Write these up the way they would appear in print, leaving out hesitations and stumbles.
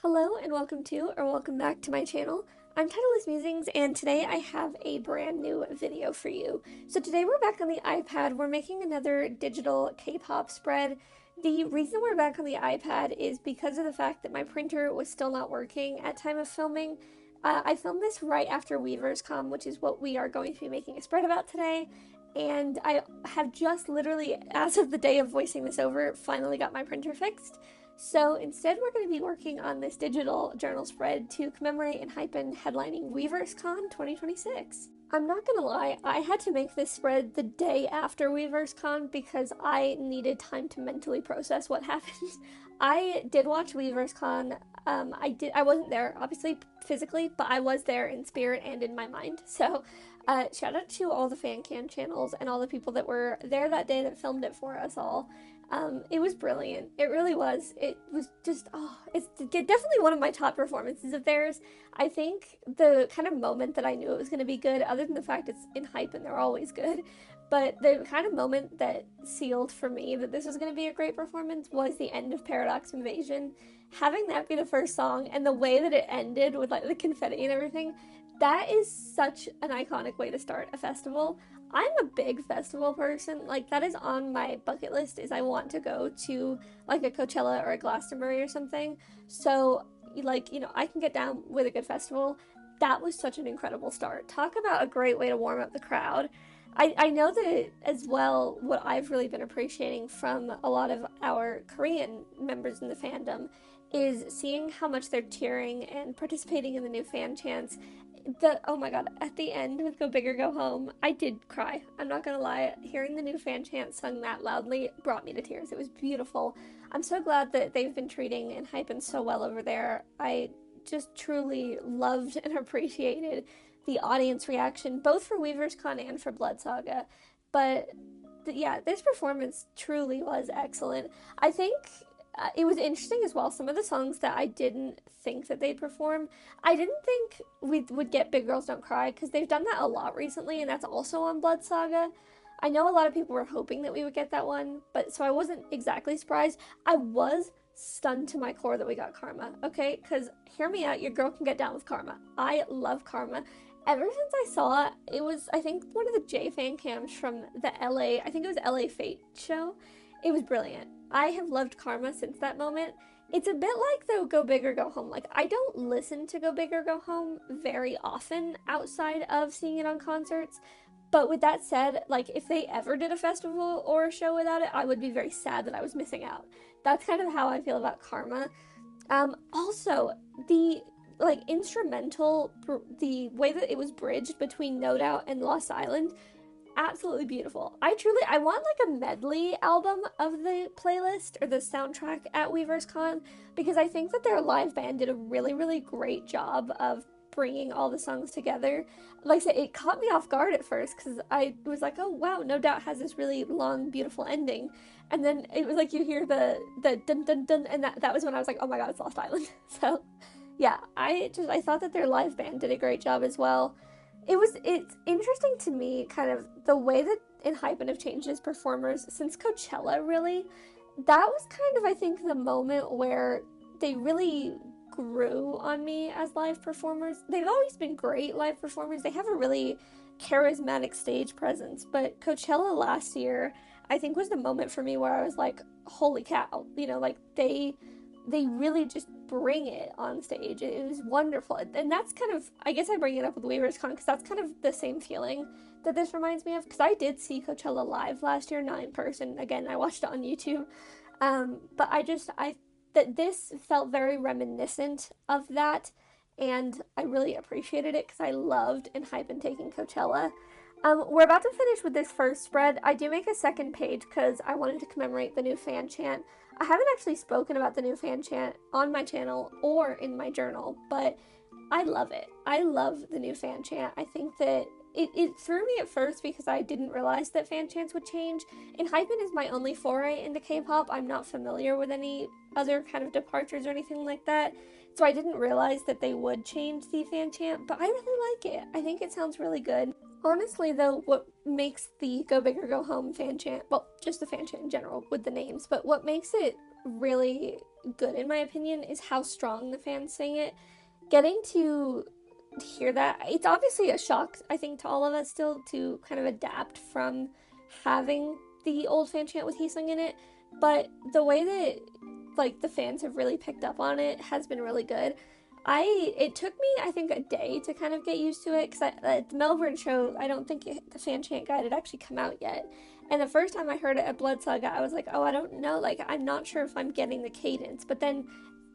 Hello and welcome back to my channel. I'm Titleless Musings and today I have a brand new video for you. So today we're back on the iPad. We're making another digital K-pop spread. The reason we're back on the iPad is because of the fact that my printer was still not working at time of filming. I filmed this right after Weverse Con, which is what we are going to be making a spread about today. And I have just literally, as of the day of voicing this over, finally got my printer fixed. So instead we're going to be working on this digital journal spread to commemorate Enhypen headlining Weverse Con 2026. I'm not gonna lie, I had to make this spread the day after Weverse Con because I needed time to mentally process what happened. I did watch Weverse Con. I wasn't there, obviously, physically, but I was there in spirit and in my mind. So, shout out to all the fan cam channels and all the people that were there that day that filmed it for us all. It was brilliant. It really was. It was just, it's definitely one of my top performances of theirs. I think the kind of moment that I knew it was going to be good, other than the fact it's Enhypen, they're always good, but the kind of moment that sealed for me that this was going to be a great performance was the end of Paradox Invasion. Having that be the first song and the way that it ended with like the confetti and everything, that is such an iconic way to start a festival. I'm a big festival person. Like, that is on my bucket list, is I want to go to like a Coachella or a Glastonbury or something. So like, you know, I can get down with a good festival. That was such an incredible start. Talk about a great way to warm up the crowd. I know that as well, what I've really been appreciating from a lot of our Korean members in the fandom is seeing how much they're cheering and participating in the new fan chants. Oh my god, at the end with Go Big or Go Home, I did cry. I'm not gonna lie. Hearing the new fan chant sung that loudly brought me to tears. It was beautiful. I'm so glad that they've been treating Enhypen so well over there. I just truly loved and appreciated the audience reaction, both for Weverse Con and for Blood Saga. But yeah, this performance truly was excellent. I think it was interesting as well. Some of the songs that I didn't think that they'd perform, I didn't think we would get Big Girls Don't Cry, because they've done that a lot recently, and that's also on Blood Saga. I know a lot of people were hoping that we would get that one, but so I wasn't exactly surprised. I was stunned to my core that we got Karma, okay? Because hear me out, your girl can get down with Karma. I love Karma. Ever since I saw it, it was, I think, one of the J fan cams from the LA, I think it was LA Fate show. It was brilliant. I have loved Karma since that moment. It's a bit like, though, Go Big or Go Home. Like, I don't listen to Go Big or Go Home very often outside of seeing it on concerts. But with that said, like, if they ever did a festival or a show without it, I would be very sad that I was missing out. That's kind of how I feel about Karma. Also, the like instrumental, the way that it was bridged between No Doubt and Lost Island, absolutely beautiful. I want like a medley album of the playlist or the soundtrack at Weverse Con, because I think that their live band did a really, really great job of bringing all the songs together. Like I said, it caught me off guard at first because I was like, oh wow, No Doubt has this really long, beautiful ending. And then it was like you hear the dun dun dun, and that was when I was like, oh my god, it's Lost Island. So yeah, I thought that their live band did a great job as well. It's interesting to me, kind of the way that Enhypen have changed as performers since Coachella, really. That was kind of, I think, the moment where they really grew on me as live performers. They've always been great live performers. They have a really charismatic stage presence, but Coachella last year, I think, was the moment for me where I was like, holy cow, you know, like they really just bring it on stage. It was wonderful. And that's kind of, I guess I bring it up with Weverse Con because that's kind of the same feeling that this reminds me of, because I did see Coachella live last year, not in person. Again, I watched it on YouTube. But that this felt very reminiscent of that, and I really appreciated it because I loved Enhypen taking Coachella. We're about to finish with this first spread. I do make a second page because I wanted to commemorate the new fan chant. I haven't actually spoken about the new fan chant on my channel or in my journal, but I love it. I love the new fan chant. I think that it threw me at first because I didn't realize that fan chants would change. Enhypen is my only foray into K-pop. I'm not familiar with any other kind of departures or anything like that, so I didn't realize that they would change the fan chant, but I really like it. I think it sounds really good. Honestly, though, what makes the Go Big or Go Home fan chant, well, just the fan chant in general with the names, but what makes it really good, in my opinion, is how strong the fans sing it. Getting to hear that, it's obviously a shock, I think, to all of us still to kind of adapt from having the old fan chant with Heesung in it, but the way that, like, the fans have really picked up on it has been really good. It took me, I think, a day to kind of get used to it, because at the Melbourne show, I don't think the fan chant guide had actually come out yet. And the first time I heard it at Blood Saga, I was like, oh, I don't know, like, I'm not sure if I'm getting the cadence. But then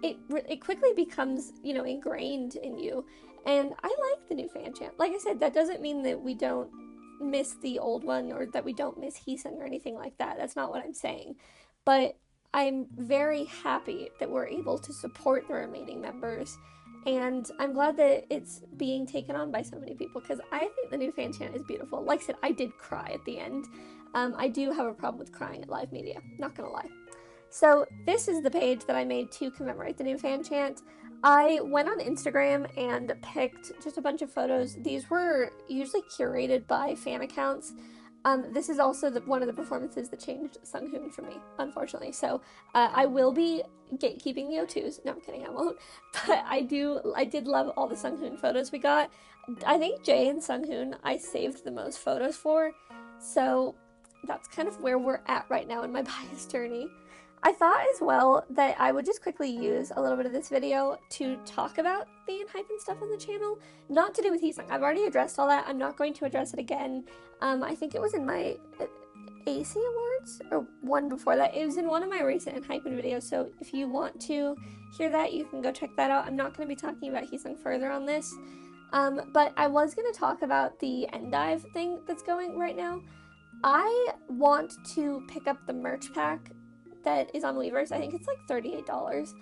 it quickly becomes, ingrained in you. And I like the new fan chant. Like I said, that doesn't mean that we don't miss the old one or that we don't miss Heesung or anything like that. That's not what I'm saying. But I'm very happy that we're able to support the remaining members, and I'm glad that it's being taken on by so many people, because I think the new fan chant is beautiful. Like I said, I did cry at the end. I do have a problem with crying at live media, not gonna lie. So this is the page that I made to commemorate the new fan chant. I went on Instagram and picked just a bunch of photos. These were usually curated by fan accounts. This is also one of the performances that changed Sunghoon for me, unfortunately. So I will be gatekeeping the O2s. No, I'm kidding, I won't. But I did love all the Sunghoon photos we got. I think Jae and Sunghoon I saved the most photos for. So that's kind of where we're at right now in my bias journey. I thought as well that I would just quickly use a little bit of this video to talk about the Enhypen stuff on the channel. Not to do with Heesung. I've already addressed all that. I'm not going to address it again. I think it was in my AC Awards, or one before that. It was in one of my recent Enhypen videos, so if you want to hear that, you can go check that out. I'm not going to be talking about Heesung further on this. But I was going to talk about the Endive thing that's going right now. I want to pick up the merch pack that is on Weverse. I think it's like $38,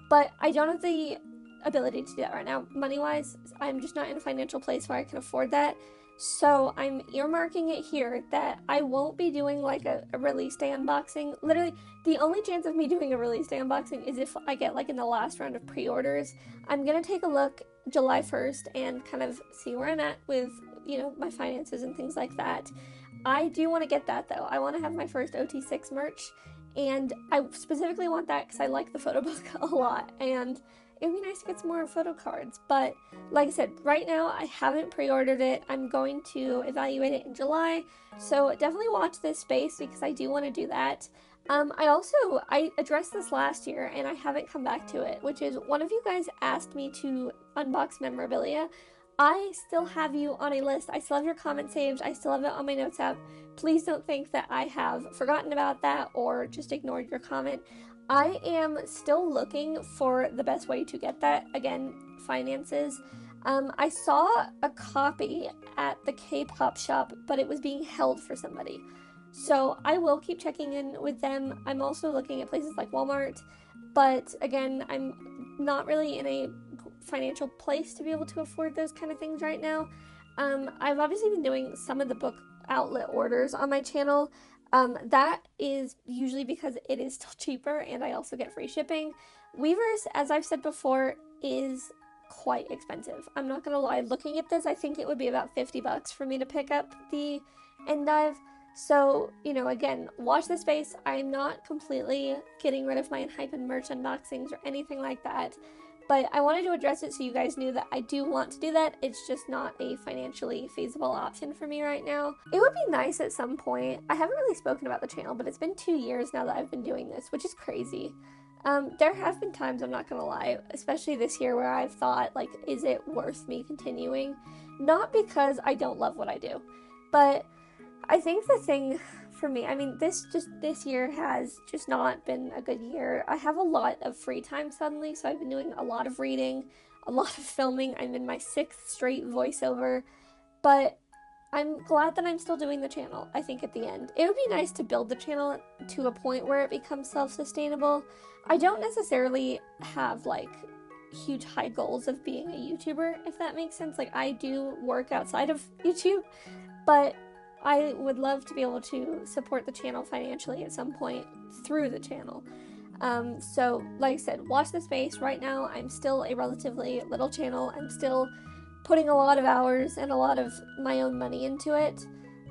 but I don't have the ability to do that right now. Money-wise, I'm just not in a financial place where I can afford that. So I'm earmarking it here that I won't be doing like a release day unboxing. Literally, the only chance of me doing a release day unboxing is if I get like in the last round of pre-orders. I'm gonna take a look July 1st and kind of see where I'm at with, my finances and things like that. I do want to get that though. I want to have my first OT6 merch. And I specifically want that because I like the photo book a lot, and it would be nice to get some more photo cards. But like I said, right now I haven't pre-ordered it. I'm going to evaluate it in July, so definitely watch this space because I do want to do that. I addressed this last year and I haven't come back to it, which is one of you guys asked me to unbox memorabilia. I still have you on a list. I still have your comment saved. I still have it on my notes app. Please don't think that I have forgotten about that or just ignored your comment. I am still looking for the best way to get that. Again, finances. I saw a copy at the K-pop shop, but it was being held for somebody. So I will keep checking in with them. I'm also looking at places like Walmart, but again, I'm not really in a financial place to be able to afford those kind of things right now. I've obviously been doing some of the book outlet orders on my channel. That is usually because it is still cheaper and I also get free shipping. Weverse, as I've said before, is quite expensive. I'm not gonna lie, looking at this, I think it would be about $50 for me to pick up the Endive. So, again, watch this space. I'm not completely getting rid of my Enhypen merch unboxings or anything like that. But I wanted to address it so you guys knew that I do want to do that. It's just not a financially feasible option for me right now. It would be nice at some point. I haven't really spoken about the channel, but it's been 2 years now that I've been doing this, which is crazy. There have been times, I'm not gonna lie, especially this year, where I've thought, like, is it worth me continuing? Not because I don't love what I do, but I think the thing for me, this year has just not been a good year. I have a lot of free time suddenly, so I've been doing a lot of reading, a lot of filming. I'm in my 6th straight voiceover, but I'm glad that I'm still doing the channel. I think at the end, it would be nice to build the channel to a point where it becomes self-sustainable. I don't necessarily have like huge high goals of being a YouTuber, if that makes sense. Like, I do work outside of YouTube, but I would love to be able to support the channel financially at some point through the channel. So like I said, watch the space. Right now, I'm still a relatively little channel. I'm still putting a lot of hours and a lot of my own money into it.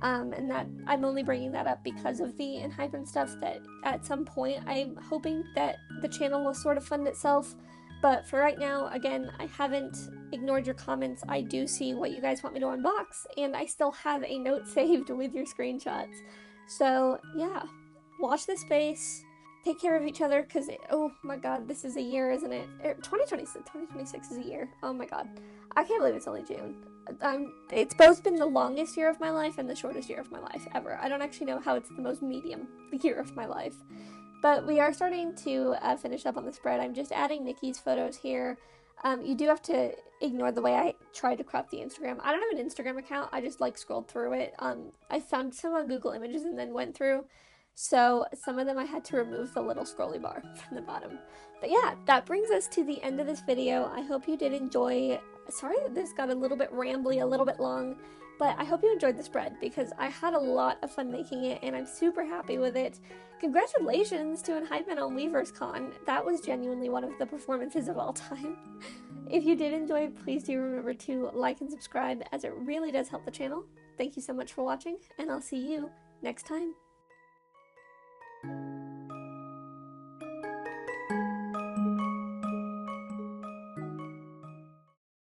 And that I'm only bringing that up because of the Enhypen stuff, that at some point I'm hoping that the channel will sort of fund itself. But for right now, again, I haven't ignored your comments. I do see what you guys want me to unbox, and I still have a note saved with your screenshots. So yeah, watch this space. Take care of each other, because, oh my god, this is a year, isn't it? 2026 is a year. Oh my god. I can't believe it's only June. It's both been the longest year of my life and the shortest year of my life ever. I don't actually know how it's the most medium year of my life. But we are starting to finish up on the spread. I'm just adding Nikki's photos here. You do have to ignore the way I tried to crop the Instagram. I don't have an Instagram account. I just like scrolled through it. I found some on Google Images and then went through. So some of them I had to remove the little scrolly bar from the bottom. But yeah, that brings us to the end of this video. I hope you did enjoy. Sorry that this got a little bit rambly, a little bit long, but I hope you enjoyed the spread because I had a lot of fun making it and I'm super happy with it. Congratulations to Enhypen on Weverse Con. That was genuinely one of the performances of all time. If you did enjoy, please do remember to like and subscribe, as it really does help the channel. Thank you so much for watching, and I'll see you next time.